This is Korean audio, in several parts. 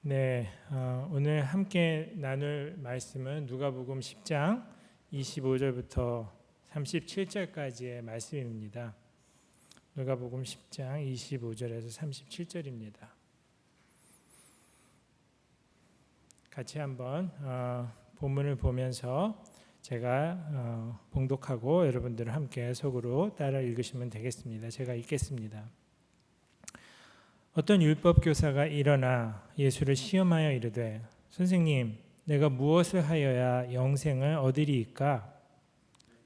네, 오늘 함께 나눌 말씀은 누가복음 10장 25절부터 37절까지의 말씀입니다. 누가복음 10장 25절에서 37절입니다. 같이 한번 본문을 보면서 제가 봉독하고 여러분들 함께 속으로 따라 읽으시면 되겠습니다. 제가 읽겠습니다. 어떤 율법 교사가 일어나 예수를 시험하여 이르되 선생님, 내가 무엇을 하여야 영생을 얻으리이까?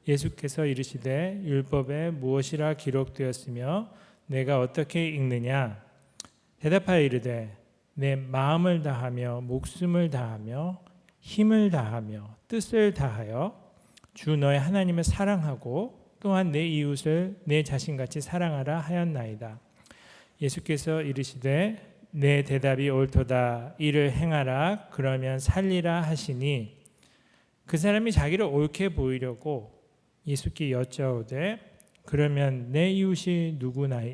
예수께서 이르시되 율법에 무엇이라 기록되었으며 내가 어떻게 읽느냐? 대답하여 이르되 내 마음을 다하며 목숨을 다하며 힘을 다하며 뜻을 다하여 주 너의 하나님을 사랑하고 또한 내 이웃을 내 자신같이 사랑하라 하였나이다. 예수께서 이르시되 내 대답이 옳도다. 이를 행하라. 그러면 살리라 하시니 그 사람이 자기를 옳게 보이려고 예수께 여짜오되 그러면 내 이웃이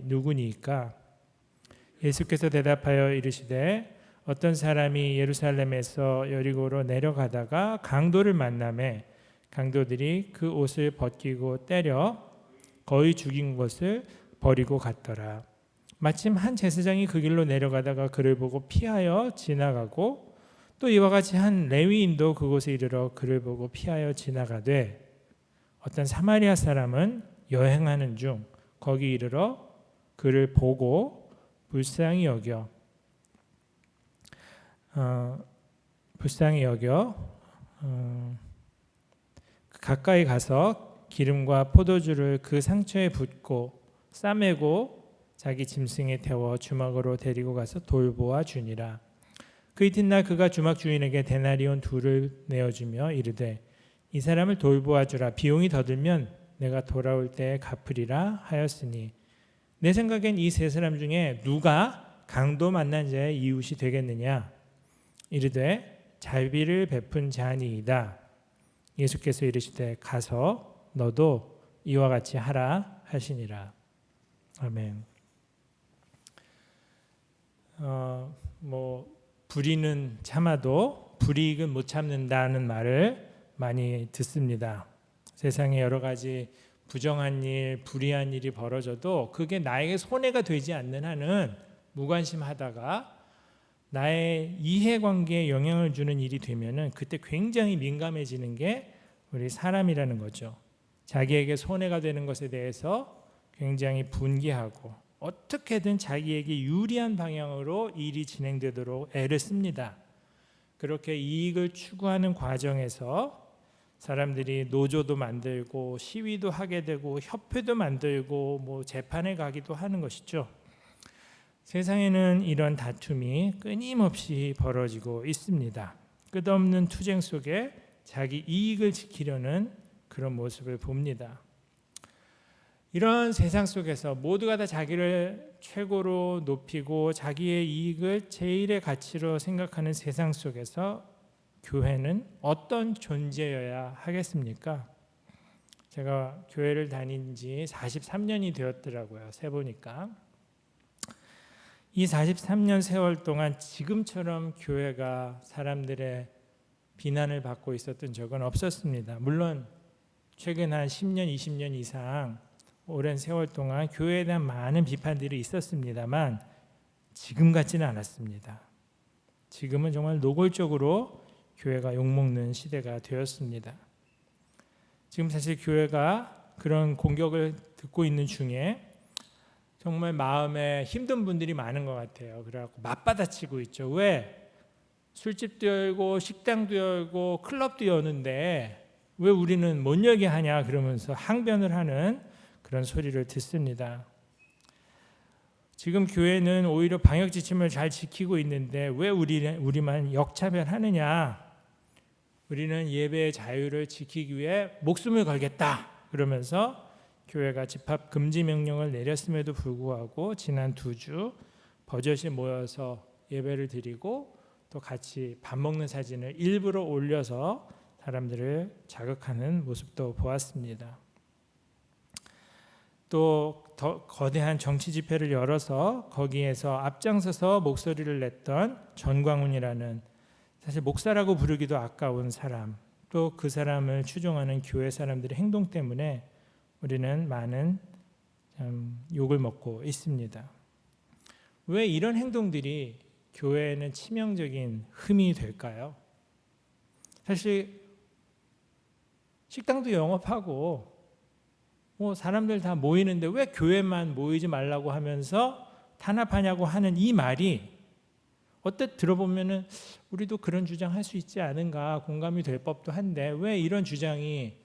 누구니까? 예수께서 대답하여 이르시되 어떤 사람이 예루살렘에서 여리고로 내려가다가 강도를 만나매 강도들이 그 옷을 벗기고 때려 거의 죽인 것을 버리고 갔더라. 마침 한 제사장이 그 길로 내려가다가 그를 보고 피하여 지나가고 또 이와 같이 한 레위인도 그곳에 이르러 그를 보고 피하여 지나가되 어떤 사마리아 사람은 여행하는 중 거기 이르러 그를 보고 불쌍히 여겨 가까이 가서 기름과 포도주를 그 상처에 붓고 싸매고 자기 짐승에 태워 주막으로 데리고 가서 돌보아 주니라. 그 이튿날 그가 주막 주인에게 데나리온 2를 내어주며 이르되 이 사람을 돌보아 주라. 비용이 더 들면 내가 돌아올 때에 갚으리라 하였으니 내 생각엔 이 세 사람 중에 누가 강도 만난 자의 이웃이 되겠느냐? 이르되 자비를 베푼 자니이다. 예수께서 이르시되 가서 너도 이와 같이 하라 하시니라. 아멘. 불의는 참아도 불이익은 못 참는다는 말을 많이 듣습니다. 세상에 여러 가지 부정한 일, 불의한 일이 벌어져도 그게 나에게 손해가 되지 않는 한은 무관심하다가 나의 이해관계에 영향을 주는 일이 되면은 그때 굉장히 민감해지는 게 우리 사람이라는 거죠. 자기에게 손해가 되는 것에 대해서 굉장히 분개하고 어떻게든 자기에게 유리한 방향으로 일이 진행되도록 애를 씁니다. 그렇게 이익을 추구하는 과정에서 사람들이 노조도 만들고 시위도 하게 되고 협회도 만들고 재판에 가기도 하는 것이죠. 세상에는 이런 다툼이 끊임없이 벌어지고 있습니다. 끝없는 투쟁 속에 자기 이익을 지키려는 그런 모습을 봅니다. 이런 세상 속에서 모두가 다 자기를 최고로 높이고 자기의 이익을 제일의 가치로 생각하는 세상 속에서 교회는 어떤 존재여야 하겠습니까? 제가 교회를 다닌 지 43년이 되었더라고요. 세보니까. 이 43년 세월 동안 지금처럼 교회가 사람들의 비난을 받고 있었던 적은 없었습니다. 물론 최근 한 10년, 20년 이상 오랜 세월 동안 교회에 대한 많은 비판들이 있었습니다만 지금 같지는 않았습니다. 지금은 정말 노골적으로 교회가 욕먹는 시대가 되었습니다. 지금 사실 교회가 그런 공격을 듣고 있는 중에 정말 마음에 힘든 분들이 많은 것 같아요. 그래갖고 맞받아치고 있죠. 왜? 술집도 열고 식당도 열고 클럽도 여는데 왜 우리는 못 열게 하냐 그러면서 항변을 하는 그런 소리를 듣습니다. 지금 교회는 오히려 방역 지침을 잘 지키고 있는데 왜 우리만 역차별하느냐? 우리는 예배의 자유를 지키기 위해 목숨을 걸겠다. 그러면서 교회가 집합 금지 명령을 내렸음에도 불구하고 지난 2주 버젓이 모여서 예배를 드리고 또 같이 밥 먹는 사진을 일부러 올려서 사람들을 자극하는 모습도 보았습니다. 또 더 거대한 정치 집회를 열어서 거기에서 앞장서서 목소리를 냈던 전광훈이라는, 사실 목사라고 부르기도 아까운 사람, 또 그 사람을 추종하는 교회 사람들의 행동 때문에 우리는 많은 욕을 먹고 있습니다. 왜 이런 행동들이 교회에는 치명적인 흠이 될까요? 사실 식당도 영업하고 사람들 다 모이는데 왜 교회만 모이지 말라고 하면서 탄압하냐고 하는 이 말이 어때 들어보면은 우리도 그런 주장할 수 있지 않은가 공감이 될 법도 한데, 왜 이런 주장이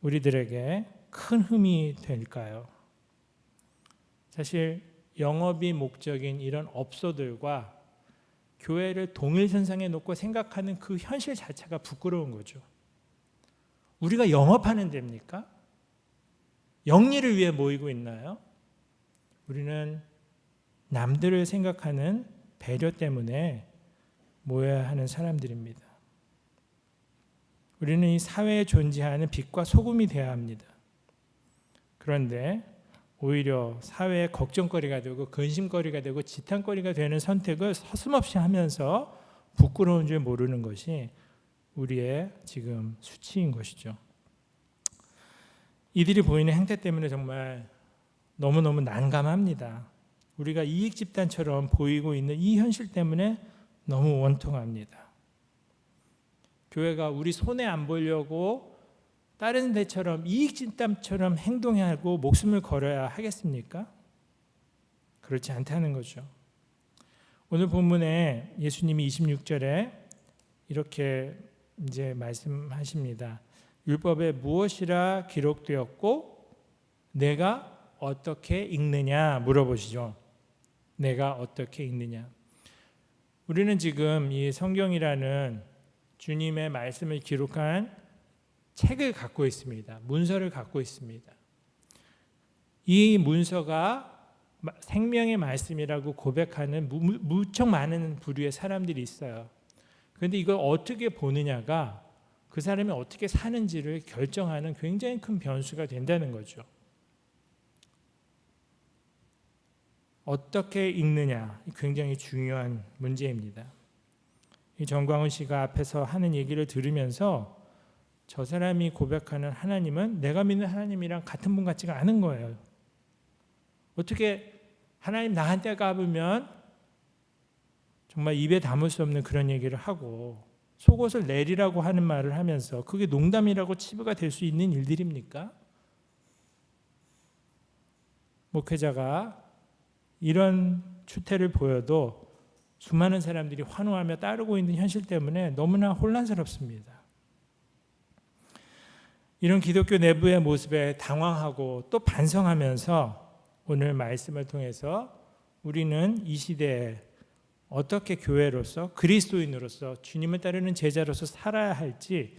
우리들에게 큰 흠이 될까요? 사실 영업이 목적인 이런 업소들과 교회를 동일선상에 놓고 생각하는 그 현실 자체가 부끄러운 거죠. 우리가 영업하는 데입니까? 영리를 위해 모이고 있나요? 우리는 남들을 생각하는 배려 때문에 모여야 하는 사람들입니다. 우리는 이 사회에 존재하는 빛과 소금이 되어야 합니다. 그런데 오히려 사회의 걱정거리가 되고 근심거리가 되고 지탄거리가 되는 선택을 서슴없이 하면서 부끄러운 줄 모르는 것이 우리의 지금 수치인 것이죠. 이들이 보이는 행태 때문에 정말 너무너무 난감합니다. 우리가 이익 집단처럼 보이고 있는 이 현실 때문에 너무 원통합니다. 교회가 우리 손해 안 보려고 다른 데처럼 이익 집단처럼 행동하고 목숨을 걸어야 하겠습니까? 그렇지 않다는 거죠. 오늘 본문에 예수님이 26절에 이렇게 이제 말씀하십니다. 율법에 무엇이라 기록되었고 내가 어떻게 읽느냐 물어보시죠. 내가 어떻게 읽느냐. 우리는 지금 이 성경이라는 주님의 말씀을 기록한 책을 갖고 있습니다. 문서를 갖고 있습니다. 이 문서가 생명의 말씀이라고 고백하는 무척 많은 부류의 사람들이 있어요. 그런데 이걸 어떻게 보느냐가 그 사람이 어떻게 사는지를 결정하는 굉장히 큰 변수가 된다는 거죠. 어떻게 읽느냐, 굉장히 중요한 문제입니다. 이 전광훈 씨가 앞에서 하는 얘기를 들으면서 저 사람이 고백하는 하나님은 내가 믿는 하나님이랑 같은 분 같지가 않은 거예요. 어떻게 하나님 나한테 까불면 정말 입에 담을 수 없는 그런 얘기를 하고 속옷을 내리라고 하는 말을 하면서 그게 농담이라고 치부가 될 수 있는 일들입니까? 목회자가 이런 추태를 보여도 수많은 사람들이 환호하며 따르고 있는 현실 때문에 너무나 혼란스럽습니다. 이런 기독교 내부의 모습에 당황하고 또 반성하면서 오늘 말씀을 통해서 우리는 이 시대에 어떻게 교회로서 그리스도인으로서 주님을 따르는 제자로서 살아야 할지,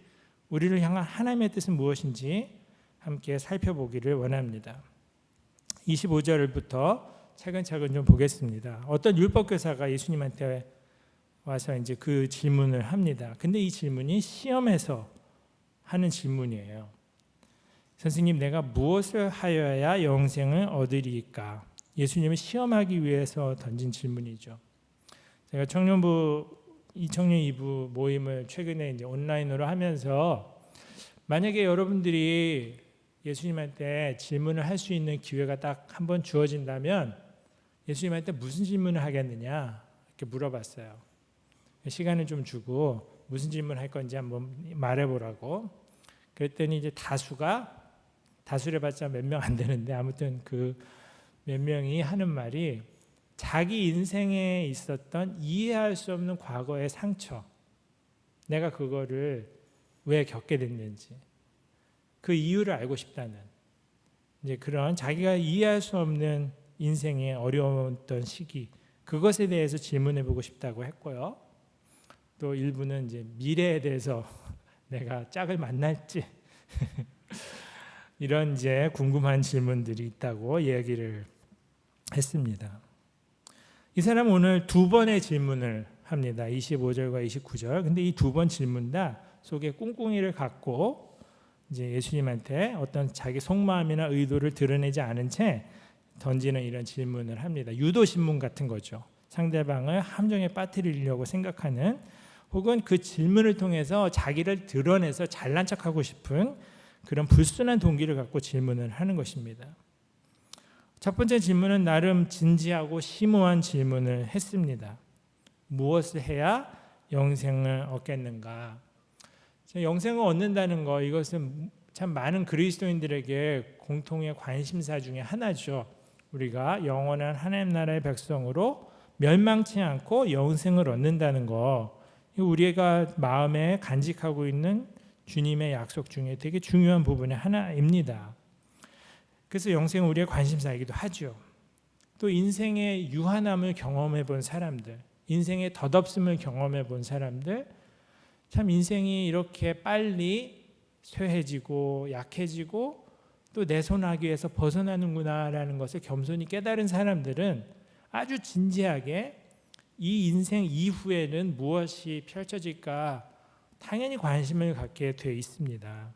우리를 향한 하나님의 뜻은 무엇인지 함께 살펴보기를 원합니다. 25절부터 차근차근 좀 보겠습니다. 어떤 율법교사가 예수님한테 와서 이제 그 질문을 합니다. 근데 이 질문이 시험에서 하는 질문이에요. 선생님, 내가 무엇을 하여야 영생을 얻으리까? 예수님을 시험하기 위해서 던진 질문이죠. 제가 청년 2부 모임을 최근에 이제 온라인으로 하면서 만약에 여러분들이 예수님한테 질문을 할 수 있는 기회가 딱 한 번 주어진다면 예수님한테 무슨 질문을 하겠느냐 이렇게 물어봤어요. 시간을 좀 주고 무슨 질문 할 건지 한번 말해보라고. 그랬더니 이제 다수를 봤자 몇 명 안 되는데 아무튼 그 몇 명이 하는 말이 자기 인생에 있었던 이해할 수 없는 과거의 상처, 내가 그거를 왜 겪게 됐는지 그 이유를 알고 싶다는, 이제 그런 자기가 이해할 수 없는 인생의 어려웠던 시기, 그것에 대해서 질문해보고 싶다고 했고요. 또 일부는 이제 미래에 대해서 내가 짝을 만날지 이런 이제 궁금한 질문들이 있다고 이야기를 했습니다. 이 사람은 오늘 두 번의 질문을 합니다. 25절과 29절. 근데 이 두 번 질문 다 속에 꿍꿍이를 갖고 이제 예수님한테 어떤 자기 속마음이나 의도를 드러내지 않은 채 던지는 이런 질문을 합니다. 유도 신문 같은 거죠. 상대방을 함정에 빠뜨리려고 생각하는, 혹은 그 질문을 통해서 자기를 드러내서 잘난 척하고 싶은 그런 불순한 동기를 갖고 질문을 하는 것입니다. 첫 번째 질문은 나름 진지하고 심오한 질문을 했습니다. 무엇을 해야 영생을 얻겠는가? 영생을 얻는다는 거, 이것은 참 많은 그리스도인들에게 공통의 관심사 중에 하나죠. 우리가 영원한 하나님 나라의 백성으로 멸망치 않고 영생을 얻는다는 거, 우리가 마음에 간직하고 있는 주님의 약속 중에 되게 중요한 부분의 하나입니다. 그래서 영생은 우리의 관심사이기도 하죠. 또 인생의 유한함을 경험해 본 사람들, 인생의 덧없음을 경험해 본 사람들, 참 인생이 이렇게 빨리 쇠해지고 약해지고 또 내 손아귀에서 벗어나는구나라는 것을 겸손히 깨달은 사람들은 아주 진지하게 이 인생 이후에는 무엇이 펼쳐질까 당연히 관심을 갖게 돼 있습니다.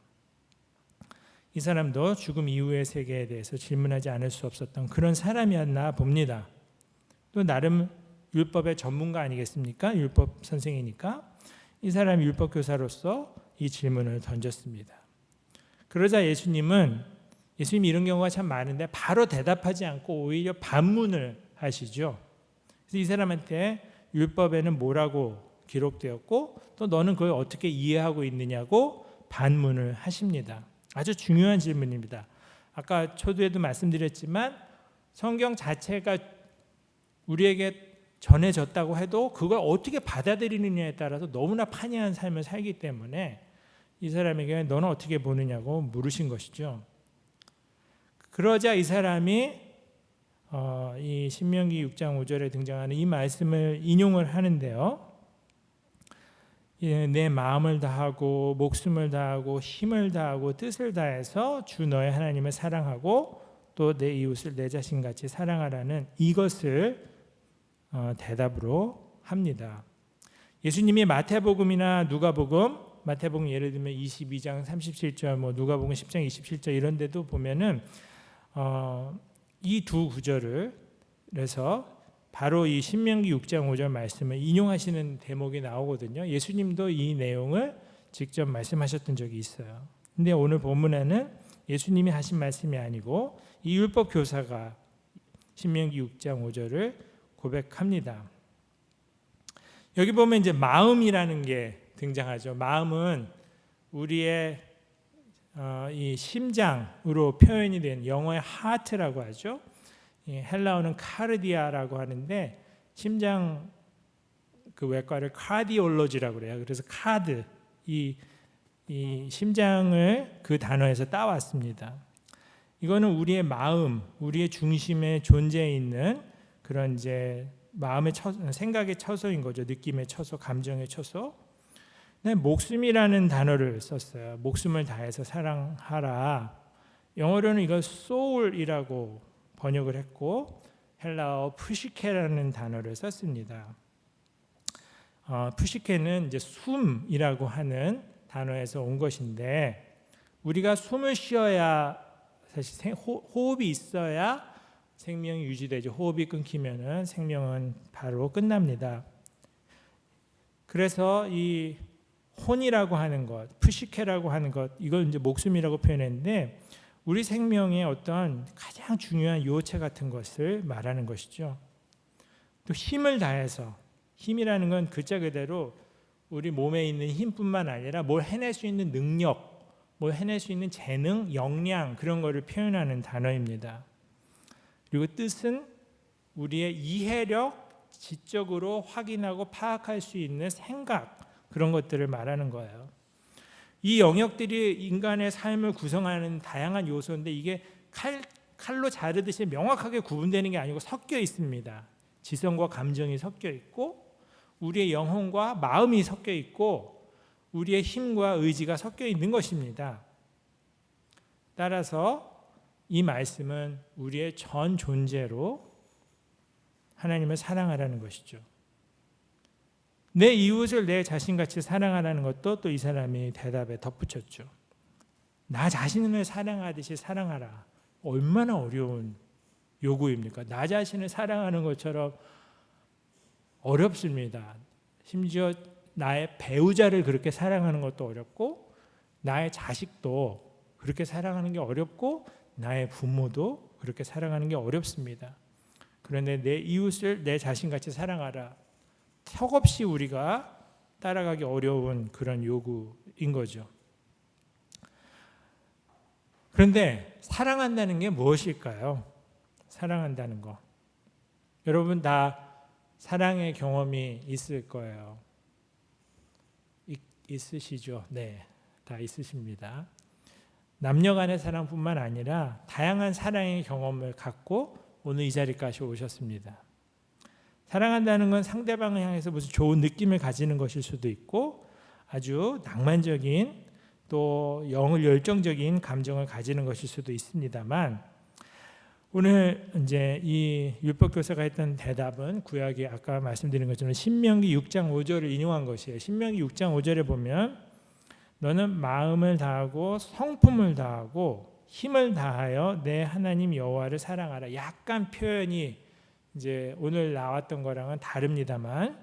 이 사람도 죽음 이후의 세계에 대해서 질문하지 않을 수 없었던 그런 사람이었나 봅니다. 또 나름 율법의 전문가 아니겠습니까? 율법 선생이니까 이 사람이 율법 교사로서 이 질문을 던졌습니다. 그러자 예수님이 이런 경우가 참 많은데 바로 대답하지 않고 오히려 반문을 하시죠. 그래서 이 사람한테 율법에는 뭐라고 기록되었고 또 너는 그걸 어떻게 이해하고 있느냐고 반문을 하십니다. 아주 중요한 질문입니다. 아까 초두에도 말씀드렸지만 성경 자체가 우리에게 전해졌다고 해도 그걸 어떻게 받아들이느냐에 따라서 너무나 판이한 삶을 살기 때문에 이 사람에게 너는 어떻게 보느냐고 물으신 것이죠. 그러자 이 사람이 이 신명기 6장 5절에 등장하는 이 말씀을 인용을 하는데요. 내 마음을 다하고 목숨을 다하고 힘을 다하고 뜻을 다해서 주 너의 하나님을 사랑하고 또 내 이웃을 내 자신같이 사랑하라는 이것을 대답으로 합니다. 예수님이 마태복음이나 누가복음, 마태복음 예를 들면 22장 37절, 누가복음 10장 27절 이런 데도 보면은 이 두 구절을 그래서 바로 이 신명기 6장 5절 말씀을 인용하시는 대목이 나오거든요. 예수님도 이 내용을 직접 말씀하셨던 적이 있어요. 근데 오늘 본문에는 예수님이 하신 말씀이 아니고 이 율법 교사가 신명기 6장 5절을 고백합니다. 여기 보면 이제 마음이라는 게 등장하죠. 마음은 우리의 이 심장으로 표현이 된 영어의 하트라고 하죠. 헬라어는 카르디아라고 하는데 심장 그 외과를 카디올로지라고 그래요. 그래서 카드 이 심장을 그 단어에서 따왔습니다. 이거는 우리의 마음, 우리의 중심에 존재해 있는 그런 이제 마음의 생각의 처소인 거죠. 느낌의 처소, 감정의 처소. 네, 목숨이라는 단어를 썼어요. 목숨을 다해서 사랑하라. 영어로는 이걸 soul이라고 번역을 했고 헬라어 푸시케라는 단어를 썼습니다. 푸시케는 이제 숨이라고 하는 단어에서 온 것인데 우리가 숨을 쉬어야 사실 호흡이 있어야 생명이 유지되죠. 호흡이 끊기면은 생명은 바로 끝납니다. 그래서 이 혼이라고 하는 것, 푸시케라고 하는 것, 이걸 이제 목숨이라고 표현했는데 우리 생명의 어떤 가장 중요한 요체 같은 것을 말하는 것이죠. 또 힘을 다해서, 힘이라는 건 글자 그대로 우리 몸에 있는 힘뿐만 아니라 뭘 해낼 수 있는 능력, 뭘 해낼 수 있는 재능, 역량 그런 거를 표현하는 단어입니다. 그리고 뜻은 우리의 이해력, 지적으로 확인하고 파악할 수 있는 생각, 그런 것들을 말하는 거예요. 이 영역들이 인간의 삶을 구성하는 다양한 요소인데 이게 칼로 자르듯이 명확하게 구분되는 게 아니고 섞여 있습니다. 지성과 감정이 섞여 있고 우리의 영혼과 마음이 섞여 있고 우리의 힘과 의지가 섞여 있는 것입니다. 따라서 이 말씀은 우리의 전 존재로 하나님을 사랑하라는 것이죠. 내 이웃을 내 자신같이 사랑하라는 것도 또 이 사람이 대답에 덧붙였죠. 나 자신을 사랑하듯이 사랑하라. 얼마나 어려운 요구입니까? 나 자신을 사랑하는 것처럼 어렵습니다. 심지어 나의 배우자를 그렇게 사랑하는 것도 어렵고, 나의 자식도 그렇게 사랑하는 게 어렵고, 나의 부모도 그렇게 사랑하는 게 어렵습니다. 그런데 내 이웃을 내 자신같이 사랑하라. 턱없이 우리가 따라가기 어려운 그런 요구인 거죠. 그런데 사랑한다는 게 무엇일까요? 사랑한다는 거. 여러분 다 사랑의 경험이 있을 거예요. 있으시죠? 네, 다 있으십니다. 남녀 간의 사랑뿐만 아니라 다양한 사랑의 경험을 갖고 오늘 이 자리까지 오셨습니다. 사랑한다는 건 상대방을 향해서 무슨 좋은 느낌을 가지는 것일 수도 있고, 아주 낭만적인 또 열정적인 감정을 가지는 것일 수도 있습니다만, 오늘 이제 이 율법교사가 했던 대답은 구약이 아까 말씀드린 것처럼 신명기 6장 5절을 인용한 것이에요. 신명기 6장 5절에 보면 너는 마음을 다하고 성품을 다하고 힘을 다하여 내 하나님 여호와를 사랑하라. 약간 표현이 이제 오늘 나왔던 거랑은 다릅니다만,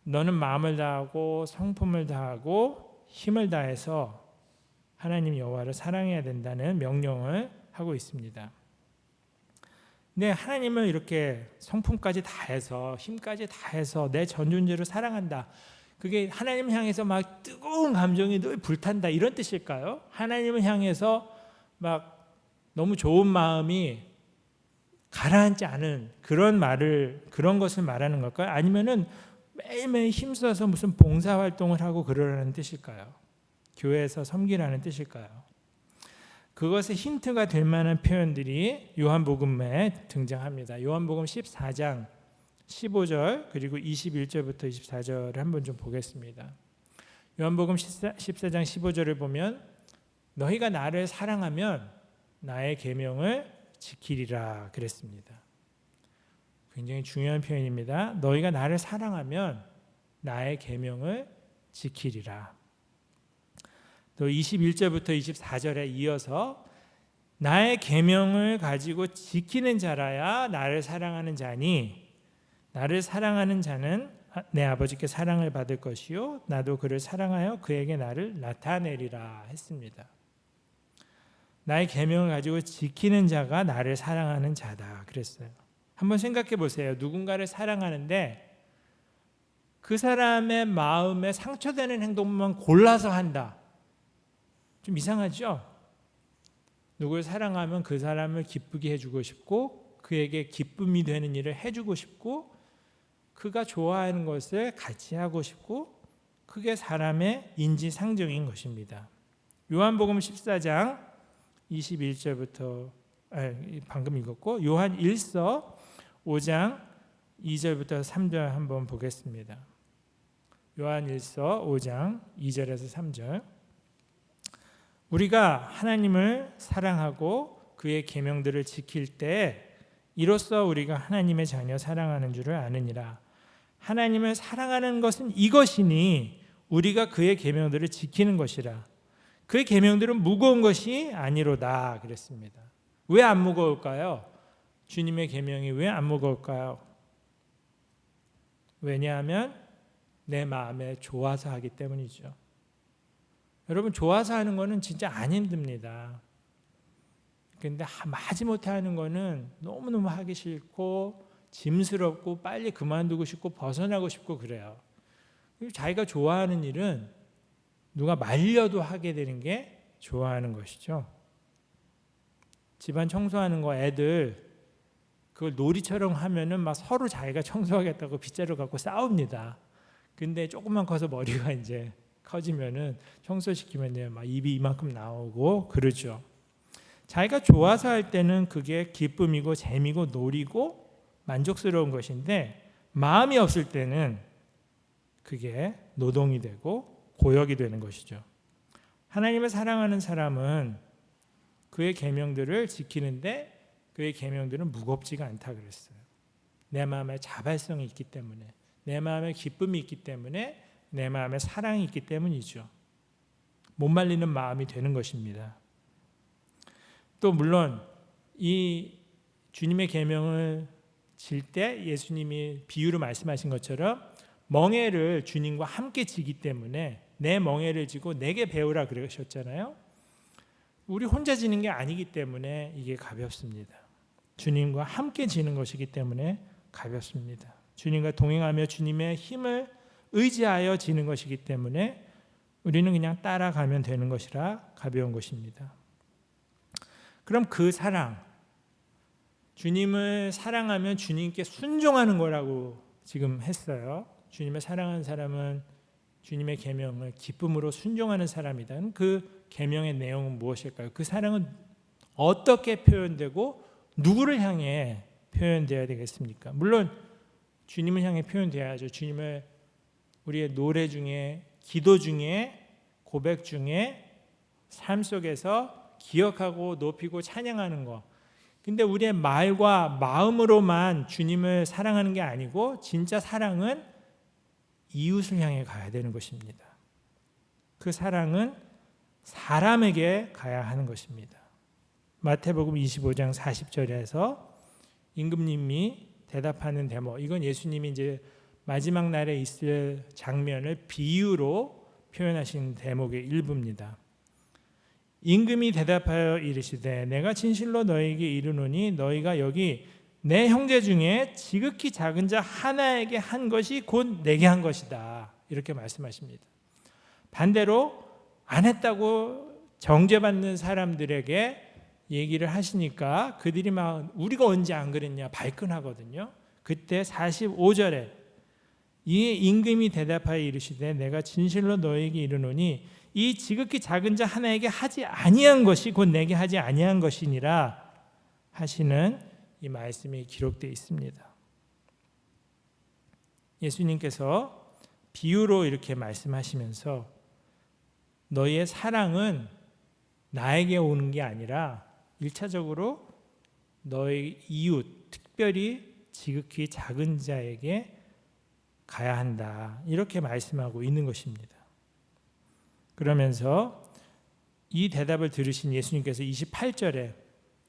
너는 마음을 다하고 성품을 다하고 힘을 다해서 하나님 여호와를 사랑해야 된다는 명령을 하고 있습니다. 근데 하나님을 이렇게 성품까지 다해서 힘까지 다해서 내 전 존재로 사랑한다. 그게 하나님을 향해서 막 뜨거운 감정이 늘 불탄다 이런 뜻일까요? 하나님을 향해서 막 너무 좋은 마음이 가라앉지 않은 그런 것을 말하는 걸까요? 아니면은 매일매일 힘써서 무슨 봉사활동을 하고 그러라는 뜻일까요? 교회에서 섬기라는 뜻일까요? 그것의 힌트가 될 만한 표현들이 요한복음에 등장합니다. 요한복음 14장 15절 그리고 21절부터 24절을 한번 좀 보겠습니다. 요한복음 14장 15절을 보면 너희가 나를 사랑하면 나의 계명을 지키리라 그랬습니다. 굉장히 중요한 표현입니다. 너희가 나를 사랑하면 나의 계명을 지키리라. 또 21절부터 24절에 이어서 나의 계명을 가지고 지키는 자라야 나를 사랑하는 자니 나를 사랑하는 자는 내 아버지께 사랑을 받을 것이요 나도 그를 사랑하여 그에게 나를 나타내리라 했습니다. 나의 계명을 가지고 지키는 자가 나를 사랑하는 자다 그랬어요. 한번 생각해 보세요. 누군가를 사랑하는데 그 사람의 마음에 상처되는 행동만 골라서 한다. 좀 이상하죠? 누구를 사랑하면 그 사람을 기쁘게 해주고 싶고 그에게 기쁨이 되는 일을 해주고 싶고 그가 좋아하는 것을 같이 하고 싶고 그게 사람의 인지상정인 것입니다. 요한복음 14장 21절부터 방금 읽었고 요한 1서 5장 2절부터 3절 한번 보겠습니다. 요한 1서 5장 2절에서 3절 우리가 하나님을 사랑하고 그의 계명들을 지킬 때 이로써 우리가 하나님의 자녀 사랑하는 줄을 아느니라. 하나님을 사랑하는 것은 이것이니 우리가 그의 계명들을 지키는 것이라. 그의 계명들은 무거운 것이 아니로다 그랬습니다. 왜 안 무거울까요? 주님의 계명이 왜 안 무거울까요? 왜냐하면 내 마음에 좋아서 하기 때문이죠. 여러분 좋아서 하는 거는 진짜 안 힘듭니다. 그런데 마지못해 하는 거는 너무너무 하기 싫고 짐스럽고 빨리 그만두고 싶고 벗어나고 싶고 그래요. 자기가 좋아하는 일은 누가 말려도 하게 되는 게 좋아하는 것이죠. 집안 청소하는 거 애들 그걸 놀이처럼 하면은 막 서로 자기가 청소하겠다고 빗자루 갖고 싸웁니다. 근데 조금만 커서 머리가 이제 커지면은 청소시키면 막 입이 이만큼 나오고 그러죠. 자기가 좋아서 할 때는 그게 기쁨이고 재미고 놀이고 만족스러운 것인데 마음이 없을 때는 그게 노동이 되고 고역이 되는 것이죠. 하나님을 사랑하는 사람은 그의 계명들을 지키는데 그의 계명들은 무겁지가 않다 그랬어요. 내 마음에 자발성이 있기 때문에 내 마음에 기쁨이 있기 때문에 내 마음에 사랑이 있기 때문이죠. 못 말리는 마음이 되는 것입니다. 또 물론 이 주님의 계명을 질 때 예수님이 비유로 말씀하신 것처럼 멍에를 주님과 함께 지기 때문에 내 멍에를 지고 내게 배우라 그러셨잖아요. 우리 혼자 지는 게 아니기 때문에 이게 가볍습니다. 주님과 함께 지는 것이기 때문에 가볍습니다. 주님과 동행하며 주님의 힘을 의지하여 지는 것이기 때문에 우리는 그냥 따라가면 되는 것이라 가벼운 것입니다. 그럼 그 사랑, 주님을 사랑하면 주님께 순종하는 거라고 지금 했어요. 주님을 사랑하는 사람은 주님의 계명을 기쁨으로 순종하는 사람이다. 그 계명의 내용은 무엇일까요? 그 사랑은 어떻게 표현되고 누구를 향해 표현되어야 되겠습니까? 물론 주님을 향해 표현되어야죠. 주님을 우리의 노래 중에, 기도 중에, 고백 중에, 삶 속에서 기억하고 높이고 찬양하는 것. 근데 우리의 말과 마음으로만 주님을 사랑하는 게 아니고 진짜 사랑은 이웃을 향해 가야 되는 것입니다. 그 사랑은 사람에게 가야 하는 것입니다. 마태복음 25장 40절에서 임금님이 대답하는 대목, 이건 예수님이 이제 마지막 날에 있을 장면을 비유로 표현하신 대목의 일부입니다. 임금이 대답하여 이르시되 내가 진실로 너희에게 이르노니 너희가 여기 내 형제 중에 지극히 작은 자 하나에게 한 것이 곧 내게 한 것이다. 이렇게 말씀하십니다. 반대로 안 했다고 정죄받는 사람들에게 얘기를 하시니까 그들이 막 우리가 언제 안 그랬냐 발끈하거든요. 그때 45절에 이 임금이 대답하여 이르시되 내가 진실로 너희에게 이르노니 이 지극히 작은 자 하나에게 하지 아니한 것이 곧 내게 하지 아니한 것이니라 하시는 이 말씀이 기록되어 있습니다. 예수님께서 비유로 이렇게 말씀하시면서 너희의 사랑은 나에게 오는 게 아니라 1차적으로 너희 이웃, 특별히 지극히 작은 자에게 가야 한다. 이렇게 말씀하고 있는 것입니다. 그러면서 이 대답을 들으신 예수님께서 28절에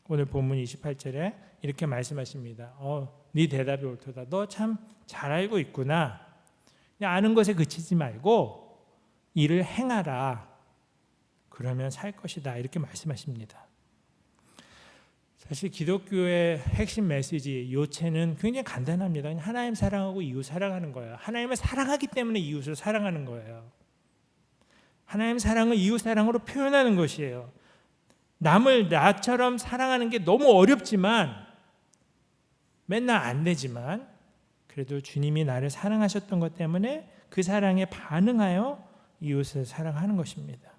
오늘 본문 28절에 이렇게 말씀하십니다. 네 대답이 옳도다. 너 참 잘 알고 있구나. 그냥 아는 것에 그치지 말고 일을 행하라. 그러면 살 것이다. 이렇게 말씀하십니다. 사실 기독교의 핵심 메시지, 요체는 굉장히 간단합니다. 하나님 사랑하고 이웃 사랑하는 거예요. 하나님을 사랑하기 때문에 이웃을 사랑하는 거예요. 하나님 사랑을 이웃 사랑으로 표현하는 것이에요. 남을 나처럼 사랑하는 게 너무 어렵지만 맨날 안 되지만 그래도 주님이 나를 사랑하셨던 것 때문에 그 사랑에 반응하여 이웃을 사랑하는 것입니다.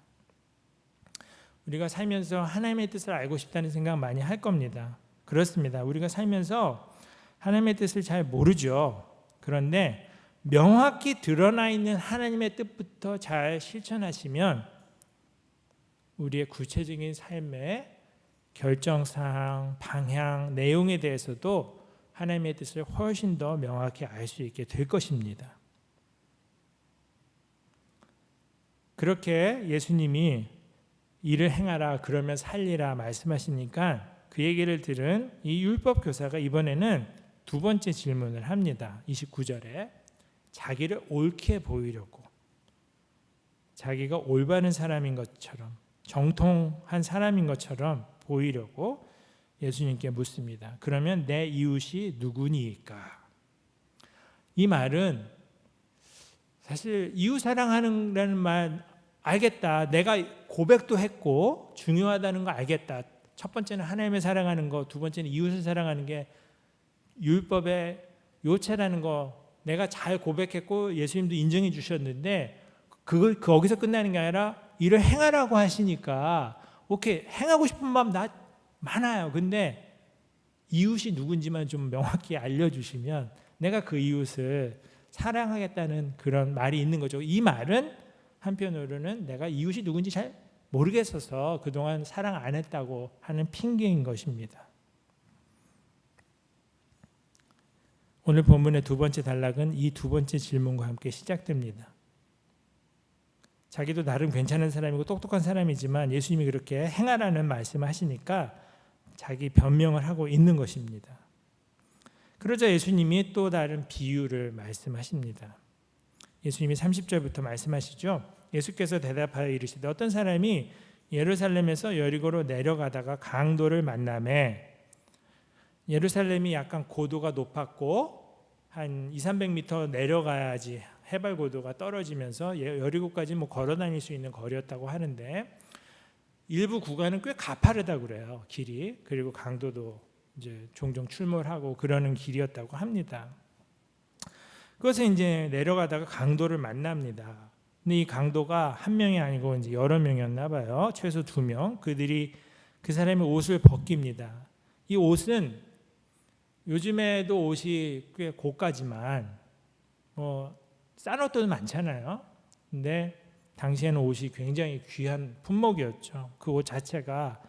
우리가 살면서 하나님의 뜻을 알고 싶다는 생각 많이 할 겁니다. 그렇습니다. 우리가 살면서 하나님의 뜻을 잘 모르죠. 그런데 명확히 드러나 있는 하나님의 뜻부터 잘 실천하시면 우리의 구체적인 삶의 결정사항, 방향, 내용에 대해서도 하나님의 뜻을 훨씬 더 명확히 알 수 있게 될 것입니다. 그렇게 예수님이 일을 행하라 그러면 살리라 말씀하시니까 그 얘기를 들은 이 율법 교사가 이번에는 두 번째 질문을 합니다. 29절에 자기를 옳게 보이려고 자기가 올바른 사람인 것처럼 정통한 사람인 것처럼 보이려고 예수님께 묻습니다. 그러면 내 이웃이 누구니까? 이 말은 사실 이웃 사랑하는 말 알겠다. 내가 고백도 했고 중요하다는 거 알겠다. 첫 번째는 하나님을 사랑하는 거, 두 번째는 이웃을 사랑하는 게 율법의 요체라는 거 내가 잘 고백했고 예수님도 인정해 주셨는데 그걸 거기서 끝나는 게 아니라 일을 행하라고 하시니까 오케이 행하고 싶은 마음 나 많아요. 근데 이웃이 누군지만 좀 명확히 알려주시면 내가 그 이웃을 사랑하겠다는 그런 말이 있는 거죠. 이 말은 한편으로는 내가 이웃이 누군지 잘 모르겠어서 그동안 사랑 안 했다고 하는 핑계인 것입니다. 오늘 본문의 두 번째 단락은 이 두 번째 질문과 함께 시작됩니다. 자기도 나름 괜찮은 사람이고 똑똑한 사람이지만 예수님이 그렇게 행하라는 말씀을 하시니까 자기 변명을 하고 있는 것입니다. 그러자 예수님이 또 다른 비유를 말씀하십니다. 예수님이 30절부터 말씀하시죠. 예수께서 대답하여 이르시되 어떤 사람이 예루살렘에서 여리고로 내려가다가 강도를 만나매, 예루살렘이 약간 고도가 높았고 한 200-300m 내려가야지 해발 고도가 떨어지면서 여리고까지 걸어 다닐 수 있는 거리였다고 하는데 일부 구간은 꽤 가파르다고 그래요. 길이. 그리고 강도도 이제 종종 출몰하고 그러는 길이었다고 합니다. 그것에 이제 내려가다가 강도를 만납니다. 근데 이 강도가 한 명이 아니고 이제 여러 명이었나 봐요. 최소 2명. 그들이 그 사람의 옷을 벗깁니다. 이 옷은 요즘에도 옷이 꽤 고가지만 싼 옷도 많잖아요. 근데 당시에는 옷이 굉장히 귀한 품목이었죠. 그 옷 자체가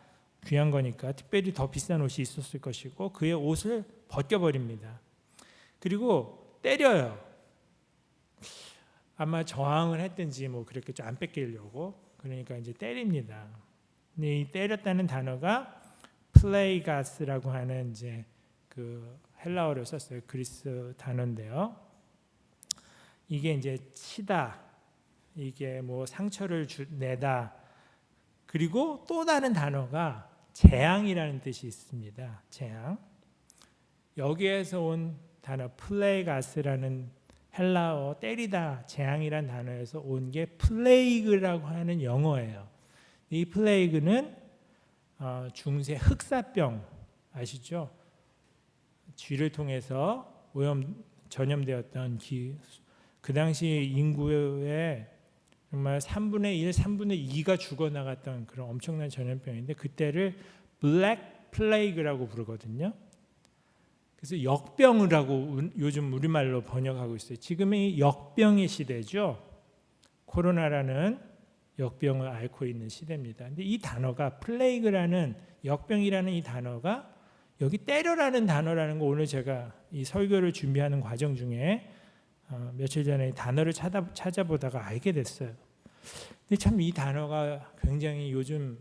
귀한 거니까 특별히 더 비싼 옷이 있었을 것이고 그의 옷을 벗겨버립니다. 그리고 때려요. 아마 저항을 했든지 그렇게 좀 안 뺏기려고. 그러니까 이제 때립니다. 근데 이 때렸다는 단어가 플레이가스라고 하는 이제 그 헬라어를 썼어요. 그리스 단어인데요. 이게 이제 치다, 이게 상처를 내다. 그리고 또 다른 단어가 재앙이라는 뜻이 있습니다. 재앙. 여기에서 온 단어 플레이가스라는 헬라어 때리다, 재앙이라는 단어에서 온 게 플레이그라고 하는 영어예요. 이 플레이그는 중세 흑사병 아시죠? 쥐를 통해서 전염되었던 그 당시 인구의 정말 3분의 1, 3분의 2가 죽어나갔던 그런 엄청난 전염병인데 그때를 블랙 플레이그라고 부르거든요. 그래서 역병이라고 요즘 우리말로 번역하고 있어요. 지금이 역병의 시대죠. 코로나라는 역병을 앓고 있는 시대입니다. 근데 이 단어가 플레이그라는 역병이라는 이 단어가 여기 때려라는 단어라는 거 오늘 제가 이 설교를 준비하는 과정 중에 며칠 전에 단어를 찾아보다가 알게 됐어요. 근데 참 이 단어가 굉장히 요즘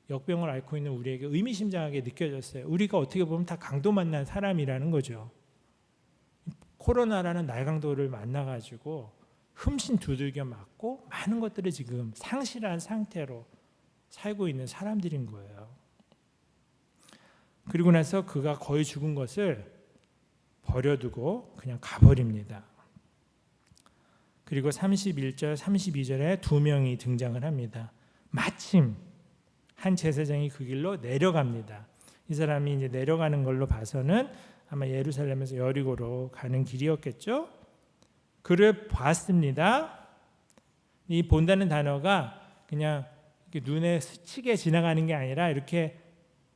역병을 앓고 있는 우리에게 의미심장하게 느껴졌어요. 우리가 어떻게 보면 다 강도 만난 사람이라는 거죠. 코로나라는 날강도를 만나가지고 흠씬 두들겨 맞고 많은 것들을 지금 상실한 상태로 살고 있는 사람들인 거예요. 그리고 나서 그가 거의 죽은 것을 버려두고 그냥 가버립니다. 그리고 31절, 32절에 2명이 등장을 합니다. 마침 한 제사장이 그 길로 내려갑니다. 이 사람이 이제 내려가는 걸로 봐서는 아마 예루살렘에서 여리고로 가는 길이었겠죠. 그를 봤습니다. 이 본다는 단어가 그냥 이렇게 눈에 스치게 지나가는 게 아니라 이렇게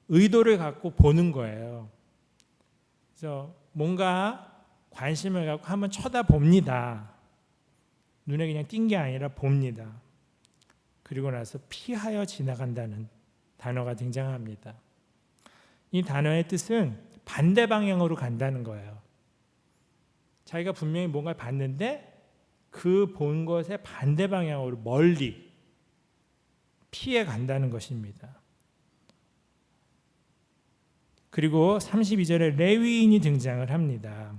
의도를 갖고 보는 거예요. 그래서 뭔가 관심을 갖고 한번 쳐다봅니다. 눈에 그냥 띈 게 아니라 봅니다. 그리고 나서 피하여 지나간다는 단어가 등장합니다. 이 단어의 뜻은 반대 방향으로 간다는 거예요. 자기가 분명히 뭔가를 봤는데 그 본 것의 반대 방향으로 멀리 피해 간다는 것입니다. 그리고 32절에 레위인이 등장을 합니다.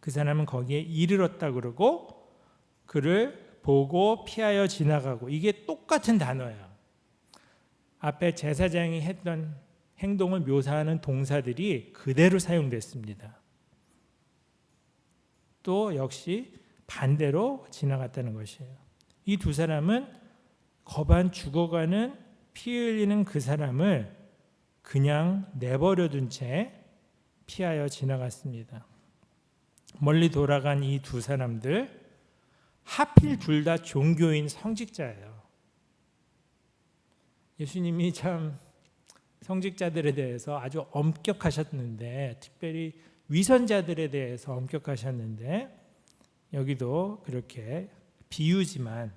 그 사람은 거기에 이르렀다 그러고 그를 보고 피하여 지나가고, 이게 똑같은 단어예요. 앞에 제사장이 했던 행동을 묘사하는 동사들이 그대로 사용됐습니다. 또 역시 반대로 지나갔다는 것이에요. 이 두 사람은 거반 죽어가는 피 흘리는 그 사람을 그냥 내버려둔 채 피하여 지나갔습니다. 멀리 돌아간 이 두 사람들, 하필 둘 다 종교인 성직자예요. 예수님이 참 성직자들에 대해서 아주 엄격하셨는데, 특별히 위선자들에 대해서 엄격하셨는데, 여기도 그렇게 비유지만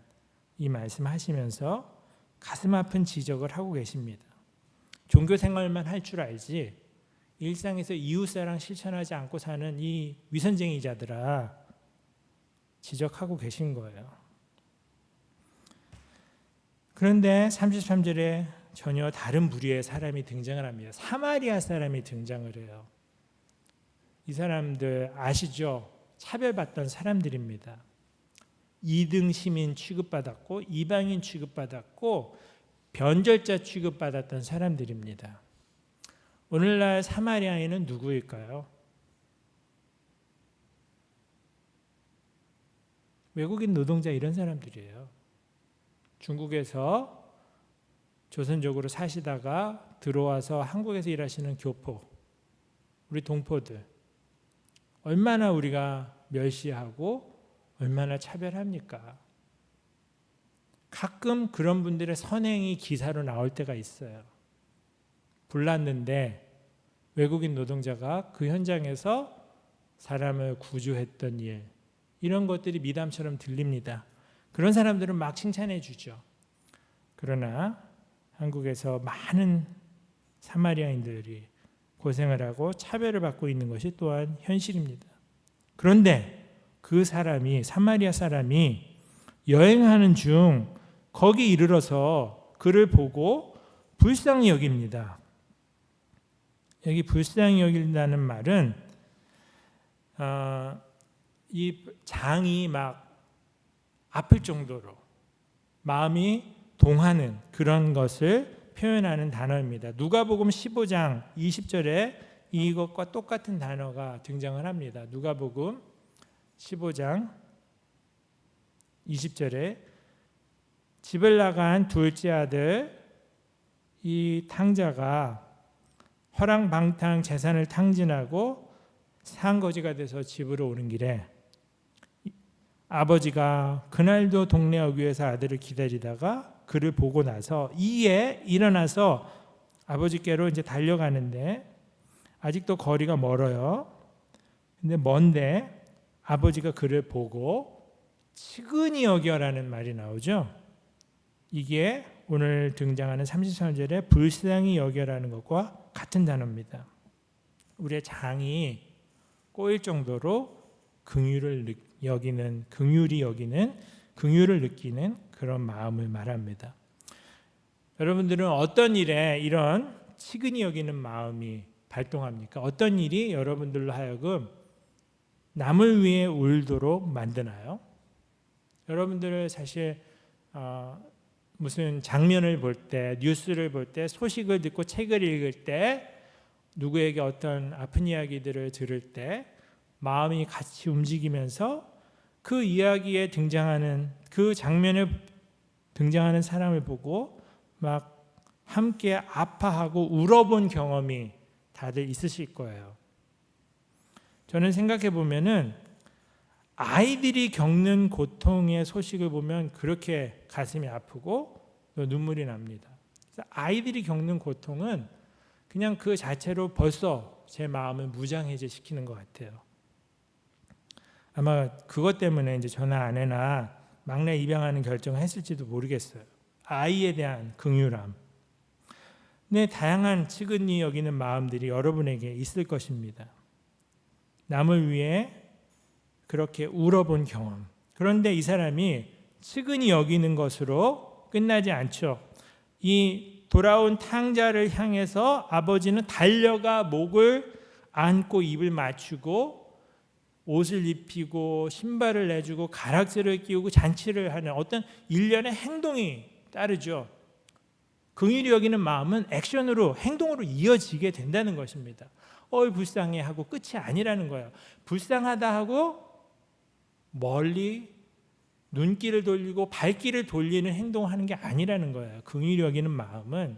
이 말씀하시면서 가슴 아픈 지적을 하고 계십니다. 종교 생활만 할 줄 알지 일상에서 이웃사랑 실천하지 않고 사는 이 위선쟁이자들아, 지적하고 계신 거예요. 그런데 33절에 전혀 다른 부류의 사람이 등장을 합니다. 사마리아 사람이 등장을 해요. 이 사람들 아시죠? 차별받던 사람들입니다. 2등 시민 취급받았고 이방인 취급받았고 변절자 취급받았던 사람들입니다. 오늘날 사마리아인은 누구일까요? 외국인 노동자 이런 사람들이에요. 중국에서 조선족으로 사시다가 들어와서 한국에서 일하시는 교포, 우리 동포들 얼마나 우리가 멸시하고 얼마나 차별합니까? 가끔 그런 분들의 선행이 기사로 나올 때가 있어요. 불났는데 외국인 노동자가 그 현장에서 사람을 구조했던 일, 이런 것들이 미담처럼 들립니다. 그런 사람들은 막 칭찬해 주죠. 그러나 한국에서 많은 사마리아인들이 고생을 하고 차별을 받고 있는 것이 또한 현실입니다. 그런데 그 사람이, 사마리아 사람이 여행하는 중 거기 이르러서 그를 보고 불쌍히 여깁니다. 여기 불쌍히 여긴다는 말은 이 장이 막 아플 정도로 마음이 동하는 그런 것을 표현하는 단어입니다. 누가복음 15장 20절에 이것과 똑같은 단어가 등장을 합니다. 누가복음 15장 20절에 집을 나간 둘째 아들 이 탕자가 허랑방탕 재산을 탕진하고 상거지가 돼서 집으로 오는 길에 아버지가 그날도 동네 어귀에서 아들을 기다리다가 그를 보고 나서 이에 일어나서 아버지께로 이제 달려가는데 아직도 거리가 멀어요. 근데 먼데 아버지가 그를 보고 측은히 여겨라는 말이 나오죠. 이게 오늘 등장하는 33절에 불쌍히 여겨라는 것과 같은 단어입니다. 우리의 장이 꼬일 정도로 긍휼을 여기는, 긍휼을 느끼는 그런 마음을 말합니다. 여러분들은 어떤 일에 이런 측은히 여기는 마음이 발동합니까? 어떤 일이 여러분들로 하여금 남을 위해 울도록 만드나요? 여러분들을 사실 무슨 장면을 볼 때, 뉴스를 볼 때, 소식을 듣고 책을 읽을 때, 누구에게 어떤 아픈 이야기들을 들을 때 마음이 같이 움직이면서 그 이야기에 등장하는 그 장면에 등장하는 사람을 보고 막 함께 아파하고 울어본 경험이 다들 있으실 거예요. 저는 생각해 보면은 아이들이 겪는 고통의 소식을 보면 그렇게 가슴이 아프고 또 눈물이 납니다. 아이들이 겪는 고통은 그냥 그 자체로 벌써 제 마음을 무장해제 시키는 것 같아요. 아마 그것 때문에 이제 저나 아내나 막내 입양하는 결정을 했을지도 모르겠어요. 아이에 대한 긍휼함. 네, 다양한 측은히 여기는 마음들이 여러분에게 있을 것입니다. 남을 위해 그렇게 울어본 경험. 그런데 이 사람이 측은히 여기는 것으로 끝나지 않죠. 이 돌아온 탕자를 향해서 아버지는 달려가 목을 안고 입을 맞추고 옷을 입히고 신발을 내주고 가락지를 끼우고 잔치를 하는 어떤 일련의 행동이 따르죠. 긍휼히 여기는 마음은 액션으로, 행동으로 이어지게 된다는 것입니다. 불쌍해 하고 끝이 아니라는 거예요. 불쌍하다 하고 멀리 눈길을 돌리고 발길을 돌리는 행동을 하는 게 아니라는 거예요. 긍휼히 여기는 마음은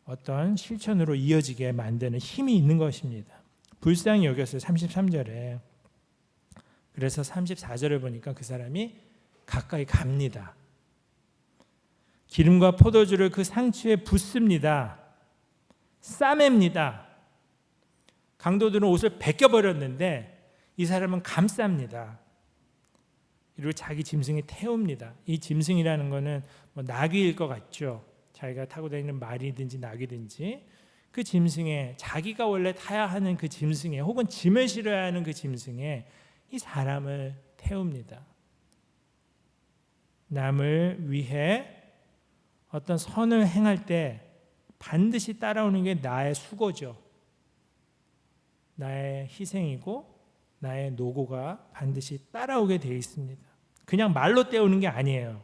어떤 실천으로 이어지게 만드는 힘이 있는 것입니다. 불쌍히 여겼어요. 33절에. 그래서 34절을 보니까 그 사람이 가까이 갑니다. 기름과 포도주를 그 상추에 붓습니다. 싸맵니다. 강도들은 옷을 벗겨버렸는데 이 사람은 감쌉니다. 그리고 자기 짐승에 태웁니다. 이 짐승이라는 것은 나귀일 것 같죠. 자기가 타고 다니는 말이든지 나귀든지 그 짐승에, 자기가 원래 타야 하는 그 짐승에, 혹은 짐을 실어야 하는 그 짐승에 이 사람을 태웁니다. 남을 위해 어떤 선을 행할 때 반드시 따라오는 게 나의 수고죠. 나의 희생이고 나의 노고가 반드시 따라오게 되어 있습니다. 그냥 말로 때우는 게 아니에요.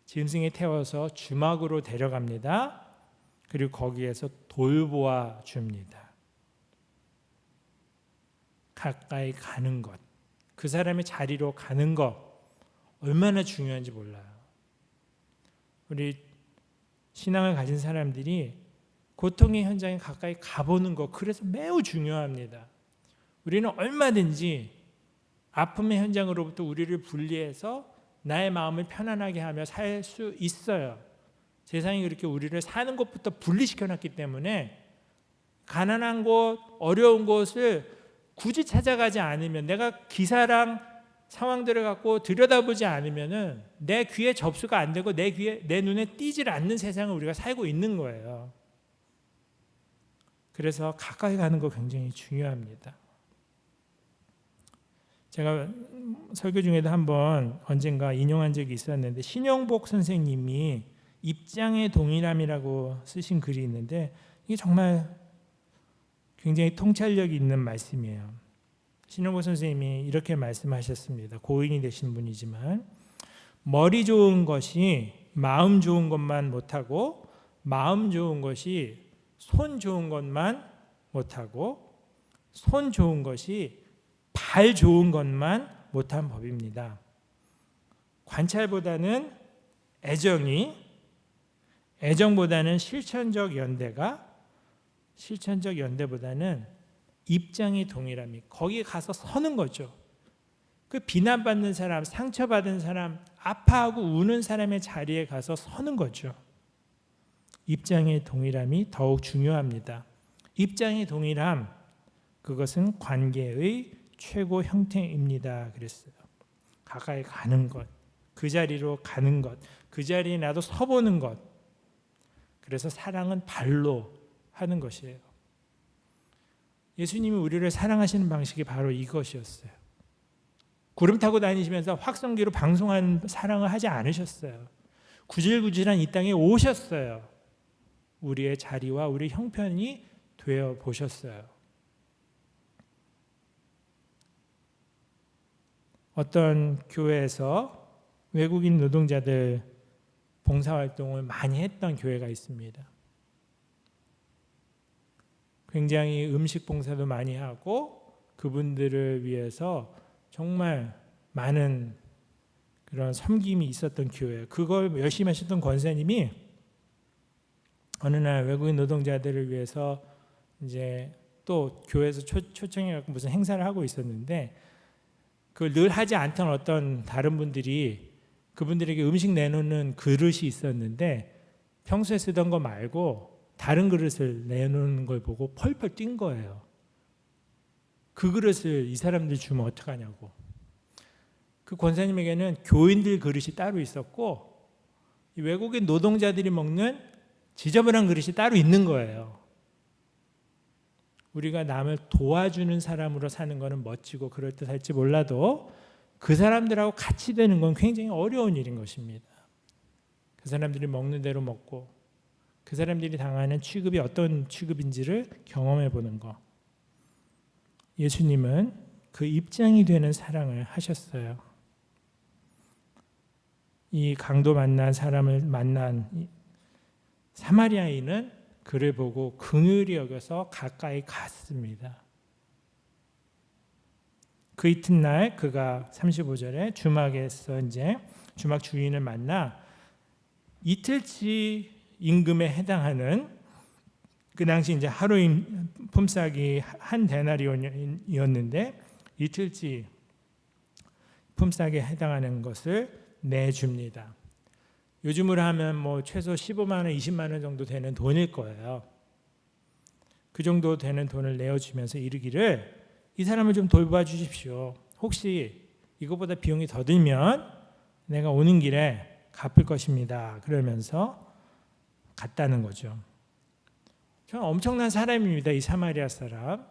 짐승에 태워서 주막으로 데려갑니다. 그리고 거기에서 돌보아 줍니다. 가까이 가는 것, 그 사람의 자리로 가는 것 얼마나 중요한지 몰라요. 우리 신앙을 가진 사람들이 고통의 현장에 가까이 가보는 것, 그래서 매우 중요합니다. 우리는 얼마든지 아픔의 현장으로부터 우리를 분리해서 나의 마음을 편안하게 하며 살 수 있어요. 세상이 그렇게 우리를 사는 것부터 분리시켜놨기 때문에 가난한 곳, 어려운 곳을 굳이 찾아가지 않으면, 내가 기사랑 상황들을 갖고 들여다보지 않으면은 내 귀에 접수가 안 되고 내 눈에 띄질 않는 세상을 우리가 살고 있는 거예요. 그래서 가까이 가는 거 굉장히 중요합니다. 제가 설교 중에도 한번 언젠가 인용한 적이 있었는데, 신영복 선생님이 입장의 동일함이라고 쓰신 글이 있는데 이게 정말 굉장히 통찰력이 있는 말씀이에요. 신영복 선생님이 이렇게 말씀하셨습니다. 고인이 되신 분이지만, 머리 좋은 것이 마음 좋은 것만 못하고, 마음 좋은 것이 손 좋은 것만 못하고, 손 좋은 것이 발 좋은 것만 못한 법입니다. 관찰보다는 애정이, 애정보다는 실천적 연대가, 실천적 연대보다는 입장이 동일함이, 거기에 가서 서는 거죠. 그 비난받는 사람, 상처받은 사람, 아파하고 우는 사람의 자리에 가서 서는 거죠. 입장의 동일함이 더욱 중요합니다. 입장의 동일함, 그것은 관계의 최고 형태입니다. 그랬어요. 가까이 가는 것, 그 자리로 가는 것, 그 자리에 나도 서보는 것. 그래서 사랑은 발로 하는 것이에요. 예수님이 우리를 사랑하시는 방식이 바로 이것이었어요. 구름 타고 다니시면서 확성기로 방송하는 사랑을 하지 않으셨어요. 구질구질한 이 땅에 오셨어요. 우리의 자리와 우리 형편이 되어 보셨어요. 어떤 교회에서 외국인 노동자들 봉사활동을 많이 했던 교회가 있습니다. 굉장히 음식 봉사도 많이 하고 그분들을 위해서 정말 많은 그런 섬김이 있었던 교회예요. 그걸 열심히 하셨던 권사님이 어느 날 외국인 노동자들을 위해서 이제 또 교회에서 초청해 갖고 무슨 행사를 하고 있었는데, 그걸 늘 하지 않던 어떤 다른 분들이 그분들에게 음식 내놓는 그릇이 있었는데, 평소에 쓰던 거 말고 다른 그릇을 내놓는 걸 보고 펄펄 뛴 거예요. 그 그릇을 이 사람들 주면 어떡하냐고. 그 권사님에게는 교인들 그릇이 따로 있었고, 외국인 노동자들이 먹는 지저분한 그릇이 따로 있는 거예요. 우리가 남을 도와주는 사람으로 사는 것은 멋지고 그럴듯할지 몰라도 그 사람들하고 같이 되는 건 굉장히 어려운 일인 것입니다. 그 사람들이 먹는 대로 먹고 그 사람들이 당하는 취급이 어떤 취급인지를 경험해 보는 것. 예수님은 그 입장이 되는 사랑을 하셨어요. 이 강도 만난 사람을 만난 사마리아인은 그를 보고 긍휼히 여겨서 가까이 갔습니다. 그 이튿날 그가 35절에 주막에서 이제 주막 주인을 만나 이틀치 임금에 해당하는, 그 당시 이제 하루 품삯이 한 데나리온이었는데 이틀치 품삯에 해당하는 것을 내줍니다. 요즘으로 하면 뭐 최소 15만 원, 20만 원 정도 되는 돈일 거예요. 그 정도 되는 돈을 내어주면서 이르기를, 이 사람을 좀 돌봐 주십시오. 혹시 이것보다 비용이 더 들면 내가 오는 길에 갚을 것입니다. 그러면서 갔다는 거죠. 참 엄청난 사람입니다, 이 사마리아 사람.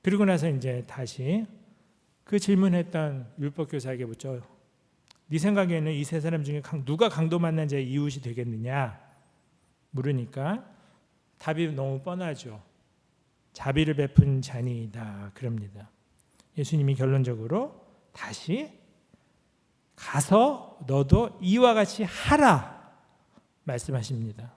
그리고 나서 이제 다시 그 질문했던 율법 교사에게 묻죠. 네 생각에는 이 세 사람 중에 누가 강도 만난 자의 이웃이 되겠느냐 물으니까 답이 너무 뻔하죠. 자비를 베푼 자니이다 그럽니다. 예수님이 결론적으로 다시 가서 너도 이와 같이 하라 말씀하십니다.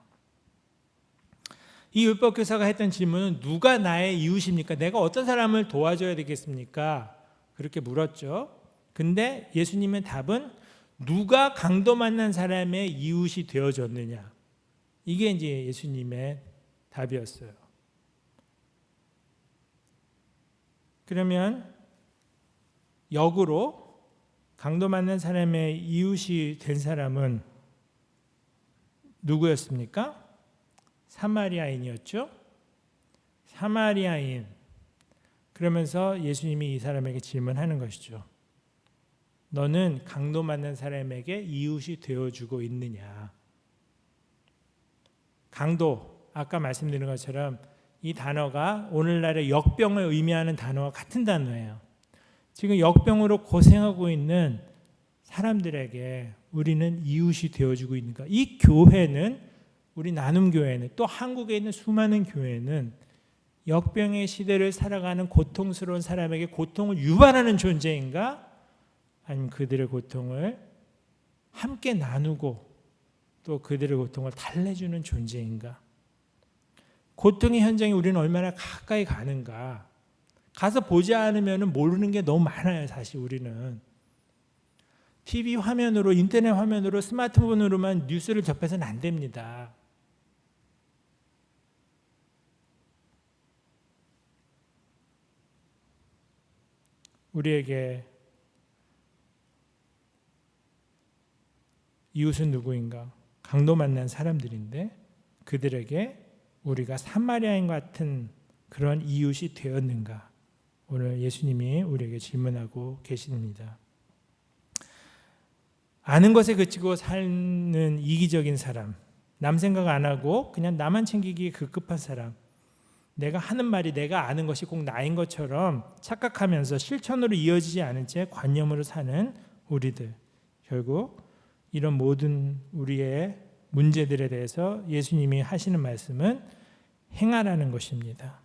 이 율법교사가 했던 질문은 누가 나의 이웃입니까? 내가 어떤 사람을 도와줘야 되겠습니까? 그렇게 물었죠. 근데 예수님의 답은 누가 강도 만난 사람의 이웃이 되어줬느냐. 이게 이제 예수님의 답이었어요. 그러면 역으로 강도 만난 사람의 이웃이 된 사람은 누구였습니까? 사마리아인이었죠. 사마리아인. 그러면서 예수님이 이 사람에게 질문하는 것이죠. 너는 강도 만난 사람에게 이웃이 되어주고 있느냐? 강도, 아까 말씀드린 것처럼 이 단어가 오늘날의 역병을 의미하는 단어와 같은 단어예요. 지금 역병으로 고생하고 있는 사람들에게 우리는 이웃이 되어주고 있는가? 이 교회는, 우리 나눔교회는, 또 한국에 있는 수많은 교회는 역병의 시대를 살아가는 고통스러운 사람에게 고통을 유발하는 존재인가? 아니면 그들의 고통을 함께 나누고 또 그들의 고통을 달래주는 존재인가? 고통의 현장에 우리는 얼마나 가까이 가는가? 가서 보지 않으면 모르는 게 너무 많아요. 사실 우리는 TV 화면으로, 인터넷 화면으로, 스마트폰으로만 뉴스를 접해서는 안 됩니다. 우리에게 이웃은 누구인가? 강도 만난 사람들인데 그들에게 우리가 사마리아인 같은 그런 이웃이 되었는가? 오늘 예수님이 우리에게 질문하고 계십니다. 아는 것에 그치고 사는 이기적인 사람, 남 생각 안 하고 그냥 나만 챙기기에 급급한 사람, 내가 하는 말이 내가 아는 것이 꼭 나인 것처럼 착각하면서 실천으로 이어지지 않은 채 관념으로 사는 우리들, 결국 이런 모든 우리의 문제들에 대해서 예수님이 하시는 말씀은 행하라는 것입니다.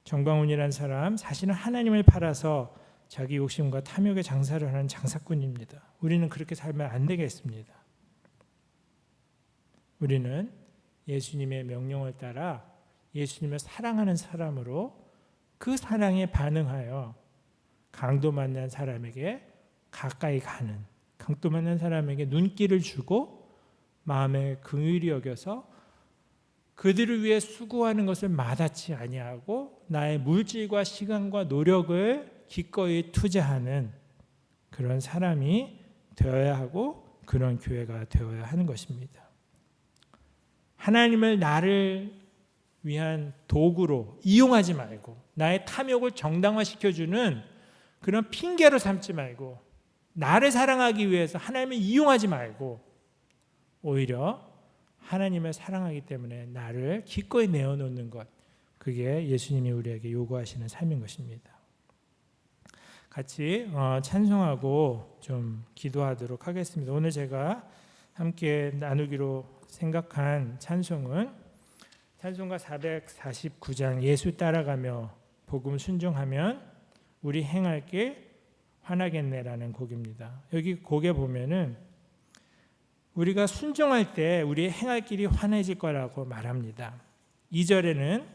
정광훈이라는 사람, 사실은 하나님을 팔아서 자기 욕심과 탐욕의 장사를 하는 장사꾼입니다. 우리는 그렇게 살면 안 되겠습니다. 우리는 예수님의 명령을 따라 예수님을 사랑하는 사람으로 그 사랑에 반응하여 강도 만난 사람에게 가까이 가는, 강도 만난 사람에게 눈길을 주고 마음에 긍휼히 여겨서 그들을 위해 수고하는 것을 마다치 아니하고 나의 물질과 시간과 노력을 기꺼이 투자하는 그런 사람이 되어야 하고 그런 교회가 되어야 하는 것입니다. 하나님을 나를 위한 도구로 이용하지 말고 나의 탐욕을 정당화시켜주는 그런 핑계로 삼지 말고 나를 사랑하기 위해서 하나님을 이용하지 말고 오히려 하나님을 사랑하기 때문에 나를 기꺼이 내어놓는 것, 그게 예수님이 우리에게 요구하시는 삶인 것입니다. 같이 찬송하고 좀 기도하도록 하겠습니다. 오늘 제가 함께 나누기로 생각한 찬송은 찬송가 449장 예수 따라가며 복음 순종하면 우리 행할 길 화나겠네라는 곡입니다. 여기 곡에 보면은 우리가 순종할 때 우리의 행할 길이 환해질 거라고 말합니다. 2절에는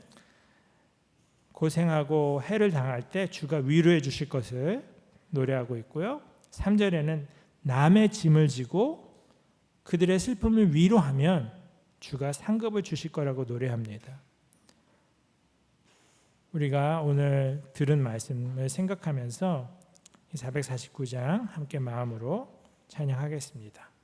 고생하고 해를 당할 때 주가 위로해 주실 것을 노래하고 있고요. 3절에는 남의 짐을 지고 그들의 슬픔을 위로하면 주가 상급을 주실 거라고 노래합니다. 우리가 오늘 들은 말씀을 생각하면서 449장 함께 마음으로 찬양하겠습니다.